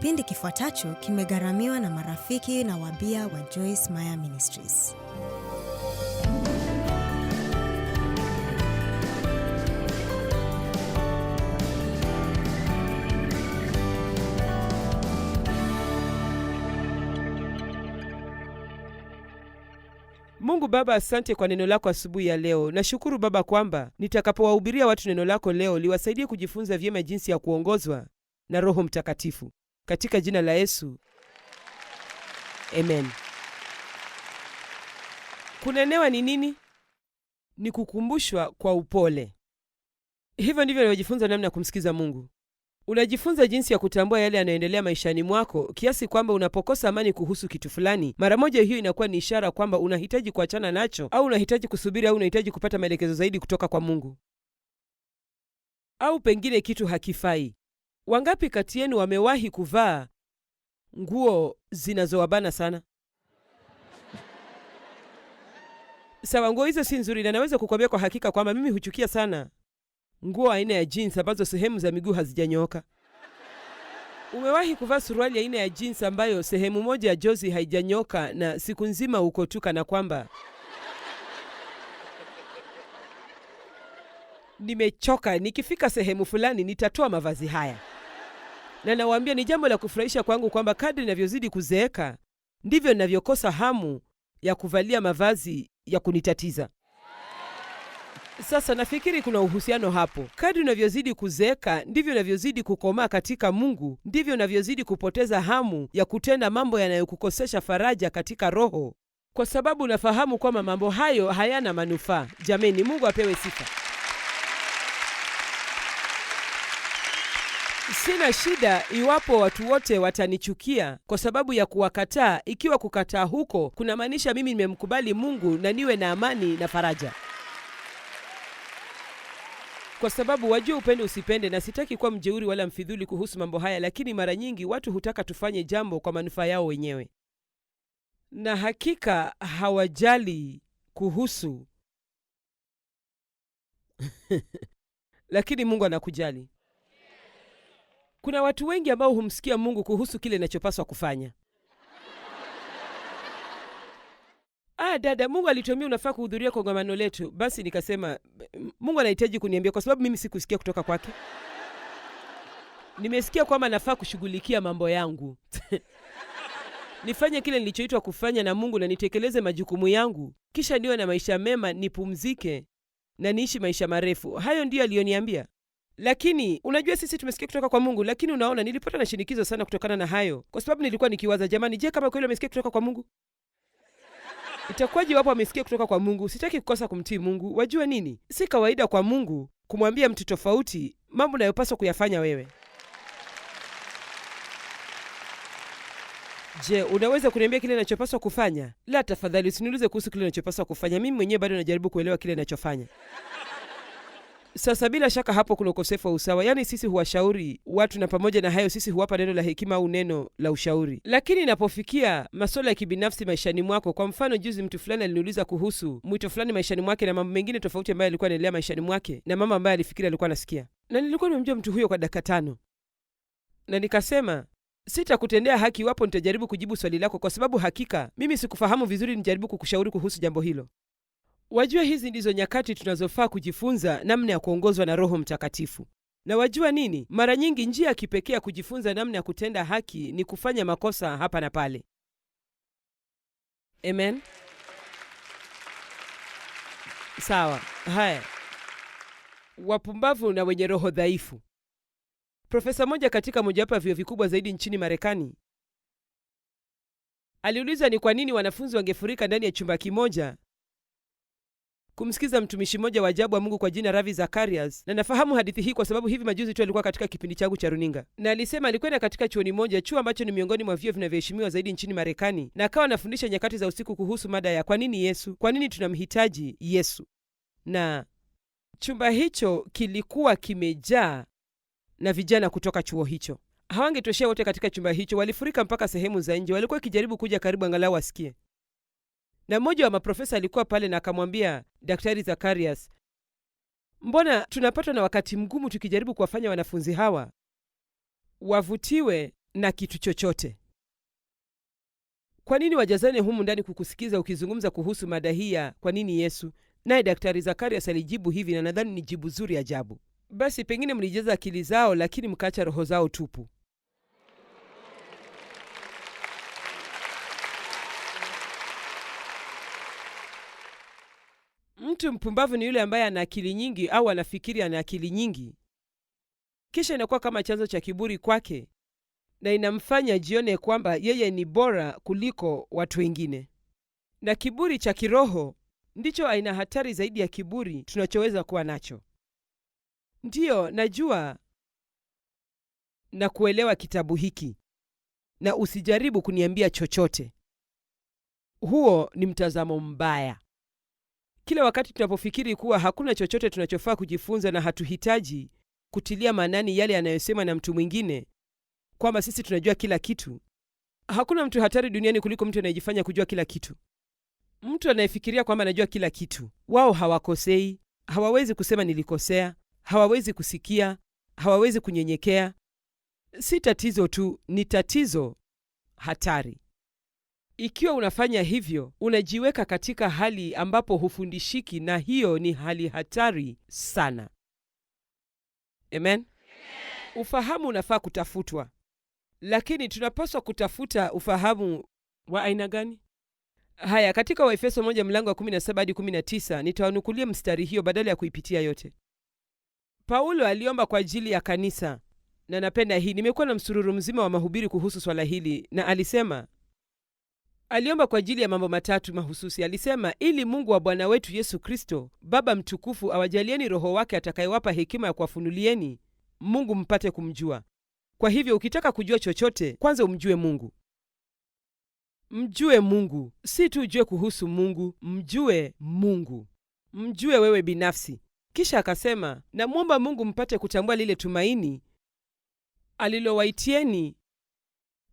Kipindi kifuatacho kimegharamiwa na marafiki na wabia wa Joyce Meyer Ministries. Mungu Baba, asante kwa neno lako asubuhi ya leo. Nashukuru Baba kwamba nitakapowahubiria watu neno lako leo liwasaidie kujifunza vyema jinsi ya kuongozwa na Roho Mtakatifu. Katika jina la Yesu. Amen. Kunenewa ni nini? Ni kukumbushwa kwa upole. Hivyo ndivyo nilivyojifunza namna ya kumsikiza Mungu. Unajifunza jinsi ya kutambua yale yanayoendelea maishani mwako, kiasi kwamba unapokosa amani kuhusu kitu fulani, mara moja hiyo inakuwa ni ishara kwamba unahitaji kuachana nacho, au unahitaji kusubiri, au unahitaji kupata maelekezo zaidi kutoka kwa Mungu, au pengine kitu hakifai. Wangapi kati yenu wamewahi kuvaa nguo zinazowabana sana? Sawa, nguo hizo si nzuri, na naweza kukwambia kwa hakika kwamba mimi huchukia sana nguo aina ya jeans ambazo sehemu za miguu hazijanyooka. Umewahi kuvaa suruali aina ya jeans ambayo sehemu moja ya jozi haijanyoka na siku nzima uko tu kana kwamba nimechoka, nikifika sehemu fulani nitatoa mavazi haya? Na nawaambia ni jambo la kufurahisha kwangu kwamba kadri ninavyozidi kuzeeka ndivyo ninavyokosa hamu ya kuvalia mavazi ya kunitatiza. Sasa nafikiri kuna uhusiano hapo. Kadri unavyozidi kuzeeka ndivyo unavyozidi kukomaa katika Mungu, ndivyo unavyozidi kupoteza hamu ya kutenda mambo yanayokukosesha faraja katika roho, kwa sababu unafahamu kwamba mambo hayo hayana manufaa. Jameni, Mungu apewe sifa. Sina shida iwapo watu wote watanichukia kwa sababu ya kuwakataa, ikiwa kukataa huko kunamaanisha mimi nimemkubali Mungu na niwe na amani na faraja. Kwa sababu wajua, upende usipende, na sitaki kuwa mjeuri wala mfidhuli kuhusu mambo haya, lakini mara nyingi watu hutaka tufanye jambo kwa manufaa yao wenyewe, na hakika hawajali kuhusu lakini Mungu anakujali. Kuna watu wengi ambao humsikia Mungu kuhusu kile ninachopaswa kufanya. Dada, Mungu alituambia unafaa kuhudhuria kongamano letu. Basi nikasema Mungu anahitaji kuniambia kwa sababu mimi sikusikia kutoka kwake. Nimesikia kwamba nafaa kushughulikia mambo yangu. Nifanye kile nilichoitwa kufanya na Mungu na nitekeleze majukumu yangu, kisha niwe na maisha mema, nipumzike na niishi maisha marefu. Hayo ndiyo aliyoniambia. Lakini unajua, sisi tumesikia kutoka kwa Mungu, lakini unaona, nilipata na shinikizo sana kutokana na hayo, kwa sababu nilikuwa nikiwaza, jamani, je, kama kweli wamesikia kutoka kwa Mungu, itakuwaje wapo wamesikia kutoka kwa Mungu? Sitaki kukosa kumtii Mungu. Wajua nini? Si kawaida kwa Mungu kumwambia mtu tofauti mambo unayopaswa kuyafanya wewe. Je, unaweza kuniambia kile ninachopaswa kufanya? La, tafadhali usiniulize kuhusu kile ninachopaswa kufanya. Mimi mwenyewe bado najaribu kuelewa kile ninachofanya. Sasa bila shaka hapo kuna ukosefu wa usawa. Yaani sisi huwashauri watu, na pamoja na hayo sisi huwapa neno la hekima au neno la ushauri. Lakini inapofikia masuala ya kibinafsi maishani mwako, kwa mfano juzi mtu fulani aliniuliza kuhusu mwito fulani maishani mwake na mambo mengine tofauti ambayo alikuwa anaendelea maishani mwake na mama ambaye alifikiri alikuwa anasikia. Na nilikuwa nimemjua mtu huyo kwa dakika 5. Na nikasema sitakutendea haki iwapo nitajaribu kujibu swali lako, kwa sababu hakika mimi sikufahamu vizuri nijaribu kukushauri kuhusu jambo hilo. Wajua, hizi ndizo nyakati tunazofaa kujifunza namna ya kuongozwa na Roho Mtakatifu. Na wajua nini? Mara nyingi njia ya kipekee ya kujifunza namna ya kutenda haki ni kufanya makosa hapa na pale. Amen. Sawa. Haya. Wapumbavu na wenye roho dhaifu. Profesa mmoja katika mojawapo ya vyuo vikubwa zaidi nchini Marekani aliuliza ni kwa nini wanafunzi wangefurika ndani ya chumba kimoja kumsikiza mtumishi mmoja wa ajabu wa Mungu kwa jina Ravi Zacharias. Na nafahamu hadithi hii kwa sababu hivi majuzi tu alikuwa katika kipindi changu cha runinga. Na alisema alikwenda katika chuoni moja, chuo ambacho ni miongoni mwa vyuo vinavyoheshimiwa zaidi nchini Marekani, na akawa anafundisha nyakati za usiku kuhusu mada ya kwa nini Yesu, kwa nini tunamhitaji Yesu. Na chumba hicho kilikuwa kimejaa na vijana kutoka chuo hicho. Hawangetoshea wote katika chumba hicho, walifurika mpaka sehemu za nje. Walikuwa kijaribu kuja karibu angalau wasikie. Na mmoja wa maprofesa alikuwa pale na akamwambia Daktari Zacharias, mbona tunapatwa na wakati mgumu tukijaribu kuwafanya wanafunzi hawa wavutiwe na kitu chochote. Kwa nini wajazane humu ndani kukusikiza ukizungumza kuhusu mada hii ya kwa nini Yesu? Naye Daktari Zakarias alijibu hivi, na nadhani ni jibu zuri ajabu. Basi pengine mlijaza akili zao, lakini mkaacha roho zao tupu. Mtu mpumbavu ni yule ambaye ana akili nyingi au anafikiri ana akili nyingi, kisha inakuwa kama chanzo cha kiburi kwake na inamfanya jione kwamba yeye ni bora kuliko watu wengine. Na kiburi cha kiroho ndicho aina hatari zaidi ya kiburi tunachoweza kuwa nacho. Ndiyo, najua na kuelewa kitabu hiki, na usijaribu kuniambia chochote. Huo ni mtazamo mbaya. Kila wakati tunapofikiri kuwa hakuna chochote tunachofaa kujifunza na hatuhitaji kutilia maanani yale yanayosema na mtu mwingine, kwamba sisi tunajua kila kitu. Hakuna mtu hatari duniani kuliko mtu anayejifanya kujua kila kitu. Mtu anayefikiria kwamba anajua kila kitu. Wao hawakosei, hawawezi kusema nilikosea, hawawezi kusikia, hawawezi kunyenyekea. Si tatizo tu, ni tatizo hatari. Ikiwa unafanya hivyo, unajiweka katika hali ambapo hufundishiki, na hiyo ni hali hatari sana. Amen? Ufahamu unafaa kutafutwa. Lakini tunapaswa kutafuta ufahamu wa aina gani? Haya, katika Waefeso 1 mlango wa 17 hadi 19, nitawanukulia mstari hiyo badala ya kuipitia yote. Paulo aliomba kwa ajili ya kanisa, na napenda hii. Nimekuwa na msururu mzima wa mahubiri kuhusu swala hili, na alisema aliomba kwa ajili ya mambo matatu mahususi. Alisema, ili Mungu wa Bwana wetu Yesu Kristo, Baba mtukufu, awajalieni Roho wake atakayewapa hekima ya kuwafunulieni Mungu mpate kumjua. Kwa hivyo ukitaka kujua chochote, kwanza umjue Mungu. Mjue Mungu, si tu ujue kuhusu Mungu, mjue Mungu. Mjue wewe binafsi. Kisha akasema, namwomba Mungu mpate kutambua lile tumaini alilowaitieni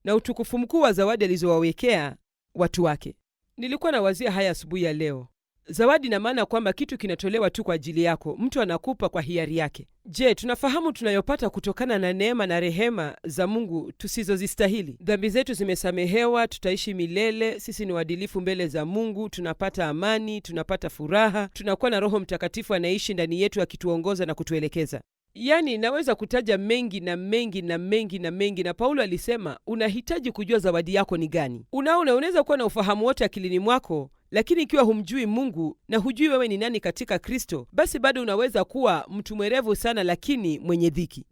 na utukufu mkuu wa zawadi alizowawekea watu wake. Nilikuwa nawazia haya asubuhi ya leo. Zawadi ina maana kwamba kitu kinatolewa tu kwa ajili yako, mtu anakupa kwa hiari yake. Je, tunafahamu tunayopata kutokana na neema na rehema za Mungu tusizozistahili? Dhambi zetu zimesamehewa, tutaishi milele, sisi ni waadilifu mbele za Mungu, tunapata amani, tunapata furaha, tunakuwa na Roho Mtakatifu anaishi ndani yetu akituongoza na kutuelekeza. Yaani, naweza kutaja mengi na mengi na mengi na mengi, na Paulo alisema unahitaji kujua zawadi yako ni gani. Unaona, unaweza kuwa na ufahamu wote akilini mwako, lakini ikiwa humjui Mungu na hujui wewe ni nani katika Kristo, basi bado unaweza kuwa mtu mwerevu sana, lakini mwenye dhiki.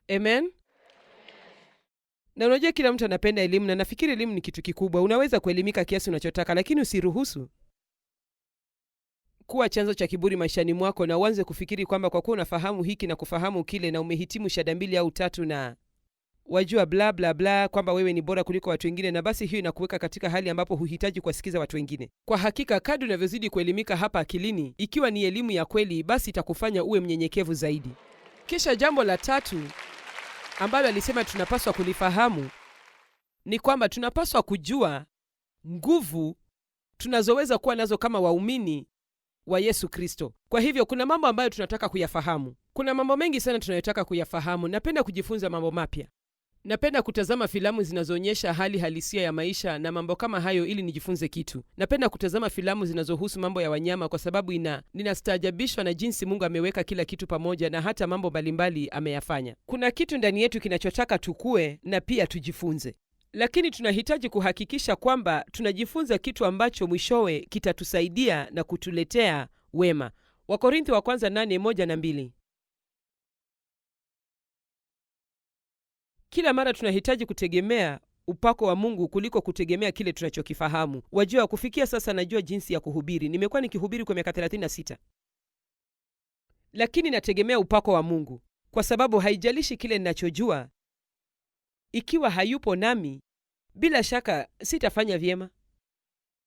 Amen. Na unajua kila mtu anapenda elimu, na nafikiri elimu ni kitu kikubwa. Unaweza kuelimika kiasi unachotaka, lakini usiruhusu kuwa chanzo cha kiburi maishani mwako, na uanze kufikiri kwamba kwa kuwa unafahamu hiki na kufahamu kile na umehitimu shahada 2 au 3 na wajua bla bla bla, kwamba wewe ni bora kuliko watu wengine, na basi hiyo inakuweka katika hali ambapo huhitaji kuwasikiza watu wengine. Kwa hakika, kadri unavyozidi kuelimika hapa akilini, ikiwa ni elimu ya kweli, basi itakufanya uwe mnyenyekevu zaidi. Kisha jambo la tatu ambalo alisema tunapaswa kulifahamu ni kwamba tunapaswa kujua nguvu tunazoweza kuwa nazo kama waumini wa Yesu Kristo. Kwa hivyo kuna mambo ambayo tunataka kuyafahamu. Kuna mambo mengi sana tunayotaka kuyafahamu. Napenda kujifunza mambo mapya. Napenda kutazama filamu zinazoonyesha hali halisia ya maisha na mambo kama hayo ili nijifunze kitu. Napenda kutazama filamu zinazohusu mambo ya wanyama kwa sababu ninastaajabishwa na jinsi Mungu ameweka kila kitu pamoja na hata mambo mbalimbali ameyafanya. Kuna kitu ndani yetu kinachotaka tukue na pia tujifunze. Lakini tunahitaji kuhakikisha kwamba tunajifunza kitu ambacho mwishowe kitatusaidia na kutuletea wema. Wakorintho wa kwanza 8:1-2. Kila mara tunahitaji kutegemea upako wa Mungu kuliko kutegemea kile tunachokifahamu. Wajua, kufikia sasa najua jinsi ya kuhubiri. Nimekuwa nikihubiri kwa miaka 36. Lakini nategemea upako wa Mungu, kwa sababu haijalishi kile ninachojua, ikiwa hayupo nami, bila shaka sitafanya vyema.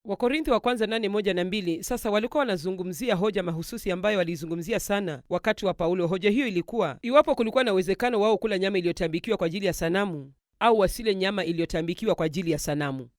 Wakorintho wa kwanza 8:1-2. Sasa walikuwa wanazungumzia hoja mahususi ambayo walizungumzia sana wakati wa Paulo. Hoja hiyo ilikuwa iwapo kulikuwa na uwezekano wao kula nyama iliyotambikiwa kwa ajili ya sanamu au wasile nyama iliyotambikiwa kwa ajili ya sanamu.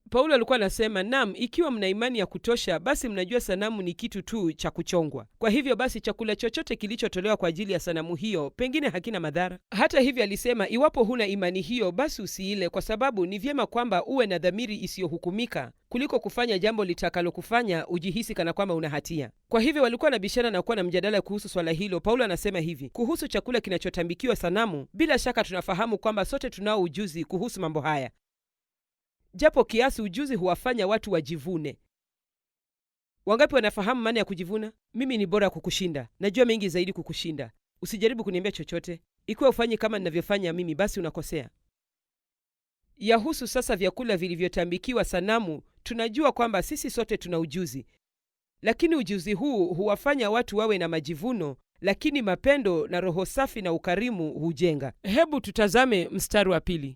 Paulo alikuwa anasema, naam, ikiwa mna imani ya kutosha, basi mnajua sanamu ni kitu tu cha kuchongwa. Kwa hivyo basi chakula chochote kilichotolewa kwa ajili ya sanamu hiyo pengine hakina madhara. Hata hivyo alisema, iwapo huna imani hiyo, basi usiile, kwa sababu ni vyema kwamba uwe na dhamiri isiyohukumika kuliko kufanya jambo litakalokufanya ujihisi kana kwamba una hatia. Kwa hivyo walikuwa na bishana na kuwa na mjadala kuhusu swala hilo. Paulo anasema hivi kuhusu chakula kinachotambikiwa sanamu: bila shaka tunafahamu kwamba sote tunao ujuzi kuhusu mambo haya, japo kiasi ujuzi huwafanya watu wajivune. Wangapi wanafahamu maana ya kujivuna? Mimi ni bora kukushinda, najua mengi zaidi kukushinda, usijaribu kuniambia chochote. Ikiwa ufanyi kama ninavyofanya mimi, basi unakosea. Yahusu sasa vyakula vilivyotambikiwa sanamu, tunajua kwamba sisi sote tuna ujuzi, lakini ujuzi huu huwafanya watu wawe na majivuno, lakini mapendo na roho safi na ukarimu hujenga. Hebu tutazame mstari wa 2.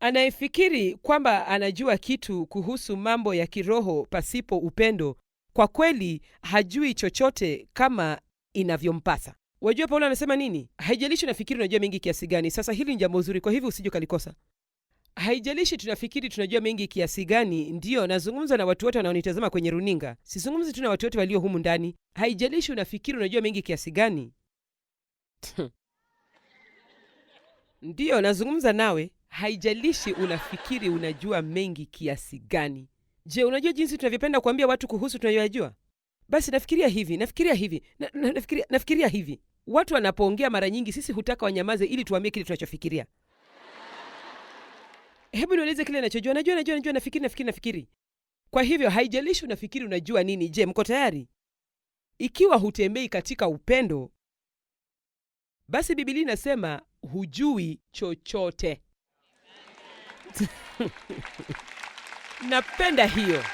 Anayefikiri kwamba anajua kitu kuhusu mambo ya kiroho pasipo upendo, kwa kweli hajui chochote kama inavyompasa. Wajua Paulo anasema nini? Haijalishi unafikiri unajua mengi kiasi gani. Sasa hili ni jambo zuri, kwa hivyo usije kalikosa. Haijalishi tunafikiri tunajua mengi kiasi gani. Ndiyo, nazungumza na watu wote wanaonitazama kwenye runinga, sizungumzi tu na watu wote walio humu ndani. Haijalishi unafikiri unajua mengi kiasi gani. Ndiyo, nazungumza nawe. Haijalishi unafikiri unajua mengi kiasi gani. Je, unajua jinsi tunavyopenda kuambia watu kuhusu tunayojua? Basi nafikiria hivi. Watu wanapoongea mara nyingi sisi hutaka wanyamaze ili tuambie kile tunachofikiria. Hebu nieleze kile ninachojua. Najua, nafikiri. Kwa hivyo haijalishi unafikiri unajua nini. Je, mko tayari? Ikiwa hutembei katika upendo, basi Biblia inasema hujui chochote. Napenda hiyo.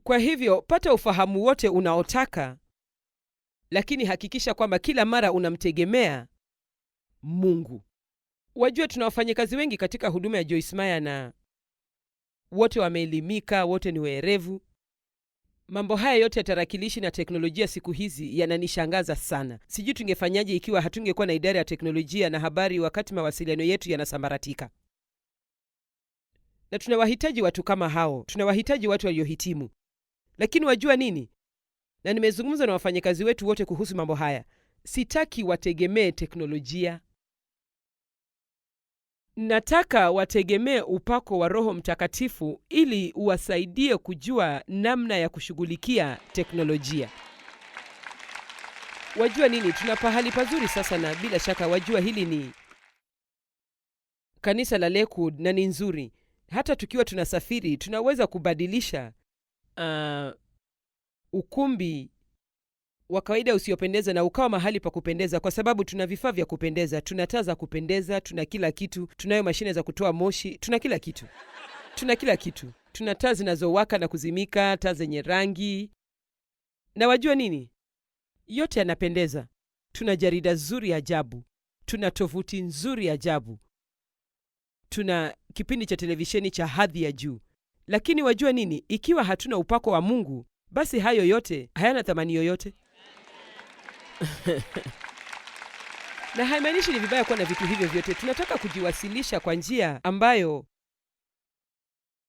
Kwa hivyo pata ufahamu wote unaotaka, lakini hakikisha kwamba kila mara unamtegemea Mungu. Wajua tuna wafanyakazi wengi katika huduma ya Joyce Meyer na wote wameelimika, wote ni werevu. Mambo haya yote ya tarakilishi na teknolojia siku hizi yananishangaza sana. Sijui tungefanyaje ikiwa hatungekuwa na idara ya teknolojia na habari wakati mawasiliano yetu yanasambaratika. Na tunawahitaji watu kama hao, tunawahitaji watu waliohitimu. Lakini wajua nini? Na nimezungumza na wafanyakazi wetu wote kuhusu mambo haya. Sitaki wategemee teknolojia. Nataka wategemee upako wa Roho Mtakatifu ili uwasaidie kujua namna ya kushughulikia teknolojia. Wajua nini? Tuna pahali pazuri sasa, na bila shaka wajua hili ni kanisa la Lakewood na ni nzuri. Hata tukiwa tunasafiri tunaweza kubadilisha ukumbi wa kawaida usiopendeza na ukawa mahali pa kupendeza, kwa sababu tuna vifaa vya kupendeza, tuna taa za kupendeza, tuna kila kitu, tunayo mashine za kutoa moshi, tuna kila kitu. Tuna taa zinazowaka na kuzimika, taa zenye rangi. Na wajua nini? Yote yanapendeza. Tuna jarida zuri ajabu, tuna tovuti nzuri ajabu, tuna kipindi cha televisheni cha hadhi ya juu. Lakini wajua nini? Ikiwa hatuna upako wa Mungu, basi hayo yote hayana thamani yoyote. Na haimaanishi ni vibaya kuwa na vitu hivyo vyote. Tunataka kujiwasilisha kwa njia ambayo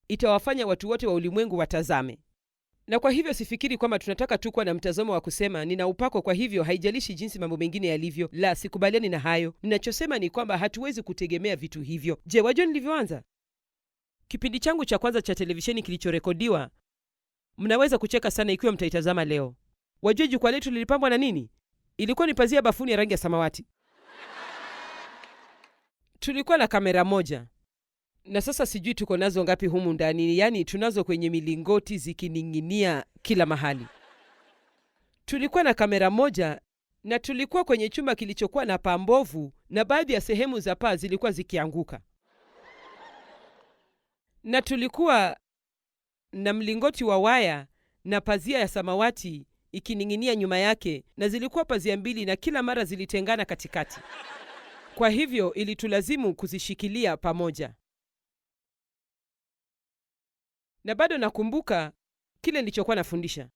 itawafanya watu wote wa ulimwengu watazame. Na kwa hivyo sifikiri kwamba tunataka tu kuwa na mtazamo wa kusema nina upako, kwa hivyo haijalishi jinsi mambo mengine yalivyo. La, sikubaliani na hayo. Ninachosema ni kwamba hatuwezi kutegemea vitu hivyo. Je, wajua nilivyoanza? Kipindi changu cha kwanza cha televisheni kilichorekodiwa, mnaweza kucheka sana ikiwa mtaitazama leo. Wajua jukwaa letu lilipambwa na nini? Ilikuwa ni pazia bafuni ya rangi ya samawati. Tulikuwa na kamera moja. Na sasa sijui tuko nazo ngapi humu ndani, yani tunazo kwenye milingoti zikining'inia kila mahali. Tulikuwa na kamera moja na tulikuwa kwenye chumba kilichokuwa na paa mbovu na baadhi ya sehemu za paa zilikuwa zikianguka. Na tulikuwa na mlingoti wa waya na pazia ya samawati ikining'inia nyuma yake, na zilikuwa pazia mbili na kila mara zilitengana katikati. Kwa hivyo ilitulazimu kuzishikilia pamoja. Na bado nakumbuka kile nilichokuwa nafundisha.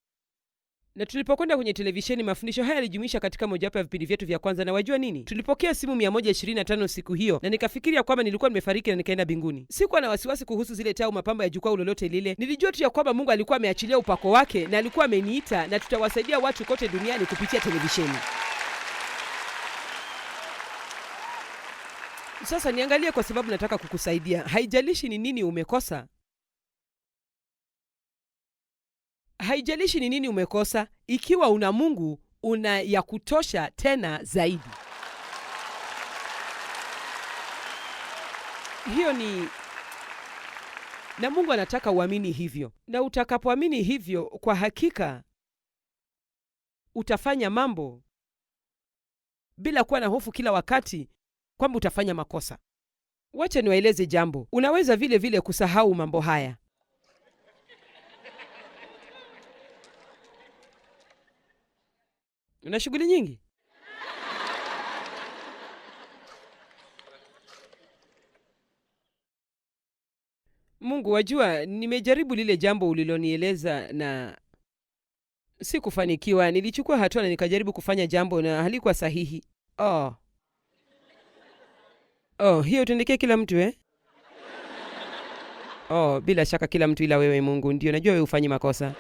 Na tulipokwenda kwenye televisheni, mafundisho haya yalijumuisha katika mojawapo ya vipindi vyetu vya kwanza, na wajua nini? Tulipokea simu 125 siku hiyo, na nikafikiria kwamba nilikuwa nimefariki na nikaenda mbinguni. Sikuwa na wasiwasi kuhusu zile taa au mapambo ya jukwaa lolote lile. Nilijua tu ya kwamba Mungu alikuwa ameachilia upako wake na alikuwa ameniita, na tutawasaidia watu kote duniani kupitia televisheni. Sasa niangalie, kwa sababu nataka kukusaidia. Haijalishi ni nini umekosa. Haijalishi ni nini umekosa, ikiwa una Mungu, una ya kutosha tena zaidi. Hiyo ni, na Mungu anataka uamini hivyo. Na utakapoamini hivyo, kwa hakika utafanya mambo bila kuwa na hofu kila wakati kwamba utafanya makosa. Wacha niwaeleze jambo. Unaweza vile vile kusahau mambo haya. Una shughuli nyingi? Mungu, wajua, nimejaribu lile jambo ulilonieleza na sikufanikiwa. Nilichukua hatua na nikajaribu kufanya jambo na halikuwa sahihi. Hiyo utendekea kila mtu bila shaka kila mtu ila wewe Mungu. Ndio, najua wewe hufanyi makosa.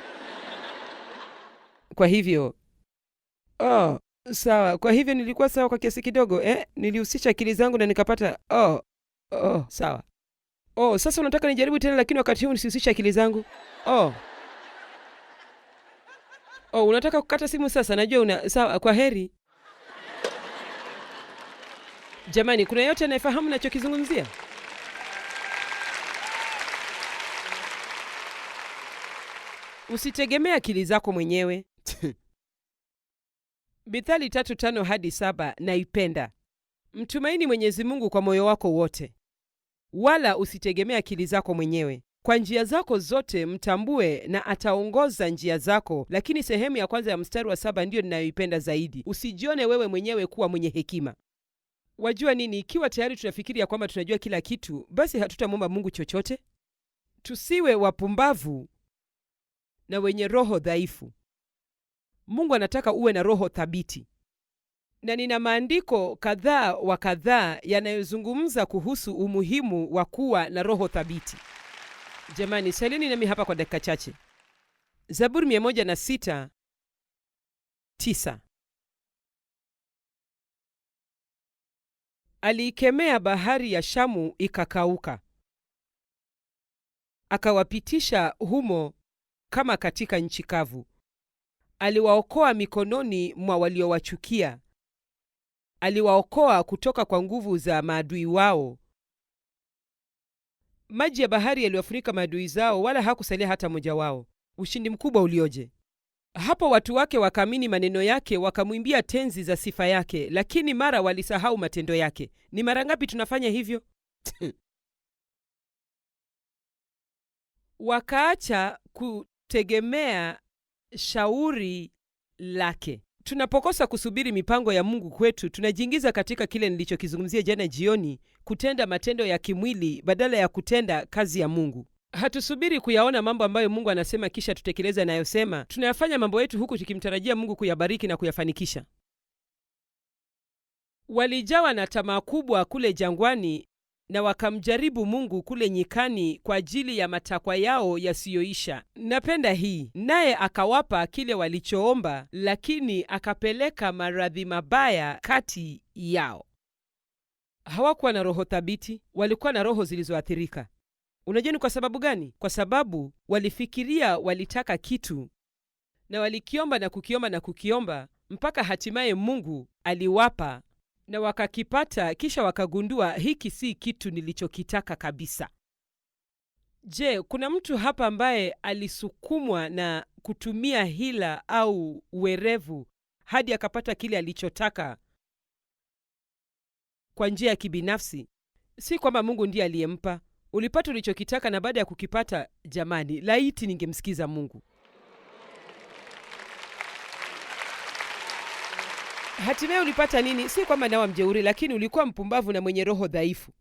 Kwa hivyo sawa. Kwa hivyo nilikuwa sawa kwa kiasi kidogo, nilihusisha akili zangu na nikapata sawa. Sasa unataka nijaribu tena, lakini wakati huu nisihusisha akili zangu. Unataka kukata simu sasa? Najua sawa, kwa heri. Jamani, kuna yote anayefahamu nachokizungumzia? Usitegemee akili zako mwenyewe. Mithali 3:5-7 naipenda. Mtumaini Mwenyezi Mungu kwa moyo wako wote, wala usitegemee akili zako mwenyewe. Kwa njia zako zote mtambue, na ataongoza njia zako. Lakini sehemu ya kwanza ya mstari wa 7 ndiyo ninayoipenda zaidi. Usijione wewe mwenyewe kuwa mwenye hekima. Wajua nini? Ikiwa tayari tunafikiri ya kwamba tunajua kila kitu, basi hatutamwomba Mungu chochote. Tusiwe wapumbavu na wenye roho dhaifu. Mungu anataka uwe na roho thabiti, na nina maandiko kadhaa yanayozungumza kuhusu umuhimu wa kuwa na roho thabiti. Jamani, salini nami hapa kwa dakika chache. Zaburi 106:9. Aliikemea bahari ya Shamu ikakauka, akawapitisha humo kama katika nchi kavu. Aliwaokoa mikononi mwa waliowachukia, aliwaokoa kutoka kwa nguvu za maadui wao. Maji ya bahari yaliwafunika maadui zao, wala hakusalia hata mmoja wao. Ushindi mkubwa ulioje! Hapo watu wake wakaamini maneno yake, wakamwimbia tenzi za sifa yake, lakini mara walisahau matendo yake. Ni mara ngapi tunafanya hivyo? Wakaacha kutegemea shauri lake. Tunapokosa kusubiri mipango ya Mungu kwetu, tunajiingiza katika kile nilichokizungumzia jana jioni, kutenda matendo ya kimwili badala ya kutenda kazi ya Mungu. Hatusubiri kuyaona mambo ambayo Mungu anasema kisha tutekeleza anayosema. Tunayafanya mambo yetu huku tukimtarajia Mungu kuyabariki na kuyafanikisha. Walijawa na tamaa kubwa kule jangwani na wakamjaribu Mungu kule nyikani kwa ajili ya matakwa yao yasiyoisha. Napenda hii. Naye akawapa kile walichoomba, lakini akapeleka maradhi mabaya kati yao. Hawakuwa na roho thabiti, walikuwa na roho zilizoathirika. Unajua ni kwa sababu gani? Kwa sababu walifikiria walitaka kitu, na walikiomba na kukiomba na kukiomba, mpaka hatimaye Mungu aliwapa na wakakipata, kisha wakagundua hiki si kitu nilichokitaka kabisa. Je, kuna mtu hapa ambaye alisukumwa na kutumia hila au uwerevu hadi akapata kile alichotaka kwa njia ya kibinafsi? Si kwamba Mungu ndiye aliyempa. Ulipata ulichokitaka, na baada ya kukipata, jamani, laiti ningemsikiza Mungu. Hatimaye ulipata nini? Si kwamba nawa mjeuri, lakini ulikuwa mpumbavu na mwenye roho dhaifu.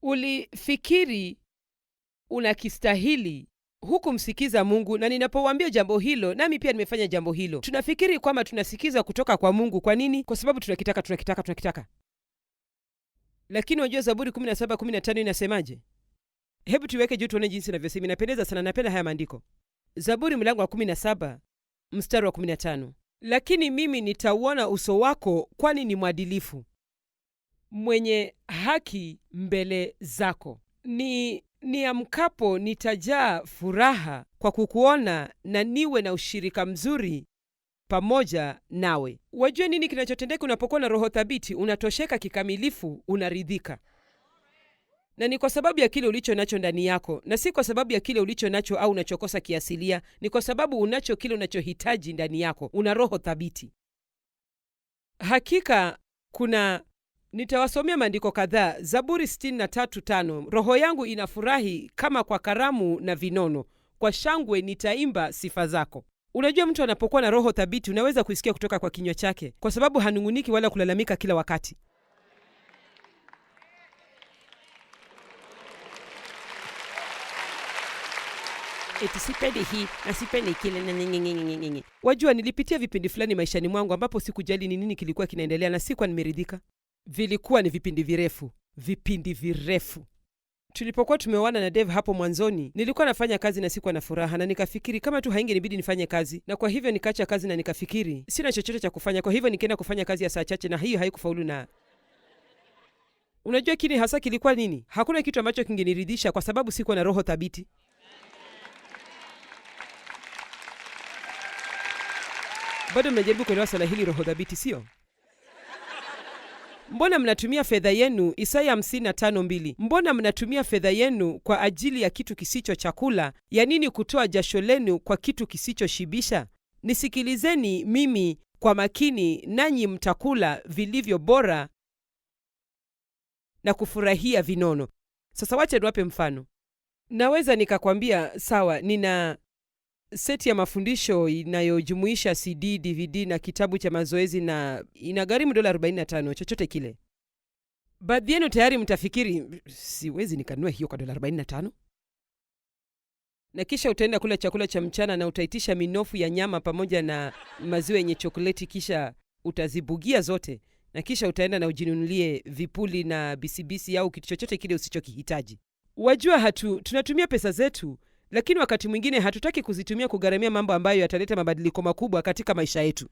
Ulifikiri unakistahili, hukumsikiza Mungu, na ninapowaambia jambo hilo, nami pia nimefanya jambo hilo. Tunafikiri kwamba tunasikiza kutoka kwa Mungu. Kwa nini? Kwa sababu tunakitaka. Lakini wajua Zaburi 17:15 inasemaje? Hebu tuweke juu tuone jinsi inavyosema. Inapendeza sana, napenda haya maandiko. Zaburi mlango wa 17 mstari wa 15. Lakini mimi nitauona uso wako, kwani ni mwadilifu, mwenye haki mbele zako. Niamkapo nitajaa furaha kwa kukuona, na niwe na ushirika mzuri pamoja nawe. Wajua nini kinachotendeka unapokuwa na roho thabiti? Unatosheka kikamilifu, unaridhika. Na ni kwa sababu ya kile ulicho nacho ndani yako, na si kwa sababu ya kile ulicho nacho au unachokosa kiasilia. Ni kwa sababu unacho kile unachohitaji ndani yako. Una roho thabiti. Hakika nitawasomea maandiko kadhaa. Zaburi 63:5, roho yangu inafurahi kama kwa karamu na vinono, kwa shangwe nitaimba sifa zako. Unajua, mtu anapokuwa na roho thabiti unaweza kuisikia kutoka kwa kinywa chake, kwa sababu hanunguniki wala kulalamika kila wakati. Eti sipendi hii na sipendi kile. Wajua, nilipitia vipindi fulani maishani mwangu ambapo sikujali ni nini kilikuwa kinaendelea na sikuwa nimeridhika. Vilikuwa ni vipindi virefu. Tulipokuwa tumeoana na Dave hapo mwanzoni, nilikuwa nafanya kazi na sikuwa na furaha, na nikafikiri kama tu haingenibidi nifanye kazi, na kwa hivyo nikaacha kazi, na nikafikiri sina chochote cha kufanya. Kwa hivyo nikaenda kufanya kazi ya saa chache, na hiyo haikufaulu. Na unajua kile hasa kilikuwa nini? Hakuna kitu ambacho kingeniridhisha, kwa sababu sikuwa na roho thabiti. Bado mnajaribu kuelewa swala hili, roho thabiti, sio? Mbona mnatumia fedha yenu, Isaya 55:2, mbona mnatumia fedha yenu kwa ajili ya kitu kisicho chakula? Ya nini kutoa jasho lenu kwa kitu kisichoshibisha? Nisikilizeni mimi kwa makini, nanyi mtakula vilivyo bora na kufurahia vinono. Sasa wacha niwape mfano. Naweza nikakwambia, sawa, nina seti ya mafundisho inayojumuisha CD, DVD na kitabu cha mazoezi, na inagharimu $45, chochote kile. Baadhi yenu tayari mtafikiri, siwezi nikanunua hiyo kwa $45. Na kisha utaenda kula chakula cha mchana na utaitisha minofu ya nyama pamoja na maziwa yenye chokoleti, kisha utazibugia zote, na kisha utaenda na ujinunulie vipuli na bisibisi au kitu chochote kile usichokihitaji. Wajua, tunatumia pesa zetu, lakini wakati mwingine hatutaki kuzitumia kugharamia mambo ambayo yataleta mabadiliko makubwa katika maisha yetu.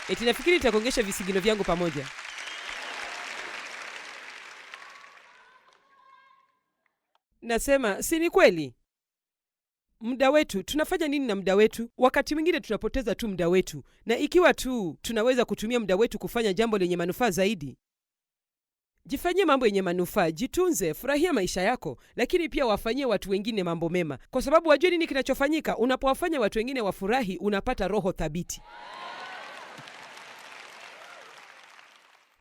Eti nafikiri nitakongesha visigino vyangu pamoja. Nasema, si ni kweli? Muda wetu, tunafanya nini na muda wetu? Wakati mwingine tunapoteza tu muda wetu, na ikiwa tu tunaweza kutumia muda wetu kufanya jambo lenye manufaa zaidi, jifanyie mambo yenye manufaa, jitunze, furahia maisha yako, lakini pia wafanyie watu wengine mambo mema. Kwa sababu wajua nini kinachofanyika? Unapowafanya watu wengine wafurahi, unapata roho thabiti.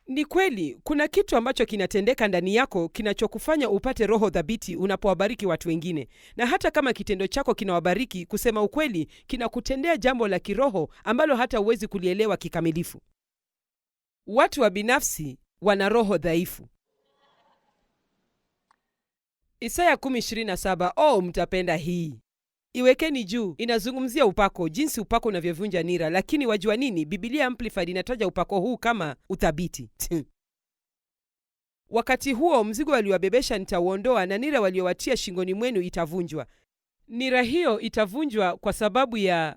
Ni kweli, kuna kitu ambacho kinatendeka ndani yako kinachokufanya upate roho thabiti unapowabariki watu wengine. Na hata kama kitendo chako kinawabariki, kusema ukweli, kinakutendea jambo la kiroho ambalo hata huwezi kulielewa kikamilifu. Watu wa binafsi wana roho dhaifu. Isaya 10:27, mtapenda hii. Iwekeni juu, inazungumzia upako, jinsi upako unavyovunja nira. Lakini wajua nini? Biblia Amplified inataja upako huu kama uthabiti. Wakati huo mzigo waliowabebesha nitauondoa, na nira waliowatia shingoni mwenu itavunjwa. Nira hiyo itavunjwa kwa sababu ya,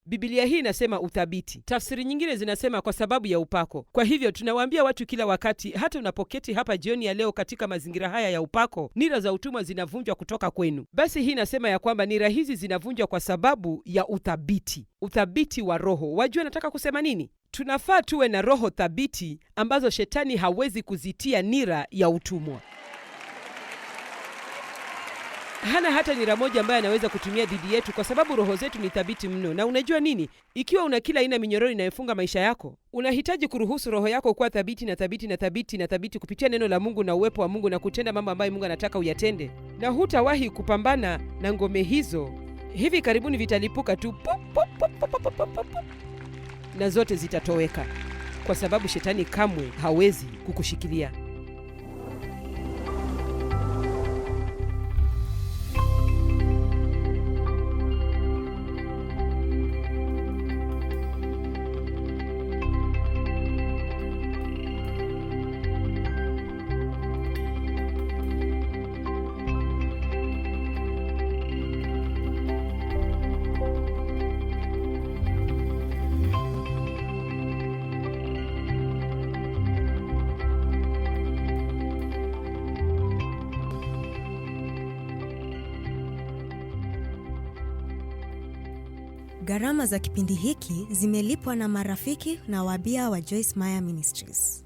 Biblia hii inasema uthabiti. Tafsiri nyingine zinasema kwa sababu ya upako. Kwa hivyo tunawaambia watu kila wakati, hata unapoketi hapa jioni ya leo katika mazingira haya ya upako, nira za utumwa zinavunjwa kutoka kwenu. Basi hii inasema ya kwamba nira hizi zinavunjwa kwa sababu ya uthabiti wa roho. Wajua nataka kusema nini? Tunafaa tuwe na roho thabiti ambazo shetani hawezi kuzitia nira ya utumwa. Hana hata nira moja ambaye anaweza kutumia dhidi yetu, kwa sababu roho zetu ni thabiti mno. Na unajua nini? Ikiwa una kila aina minyororo inayofunga maisha yako, unahitaji kuruhusu roho yako kuwa thabiti na thabiti na thabiti na thabiti kupitia neno la Mungu na uwepo wa Mungu, na kutenda mambo ambayo Mungu anataka uyatende. Na hutawahi kupambana na ngome hizo. Hivi karibuni vitalipuka tu, na zote zitatoweka, kwa sababu shetani kamwe hawezi kukushikilia. Gharama za kipindi hiki zimelipwa na marafiki na wabia wa Joyce Meyer Ministries.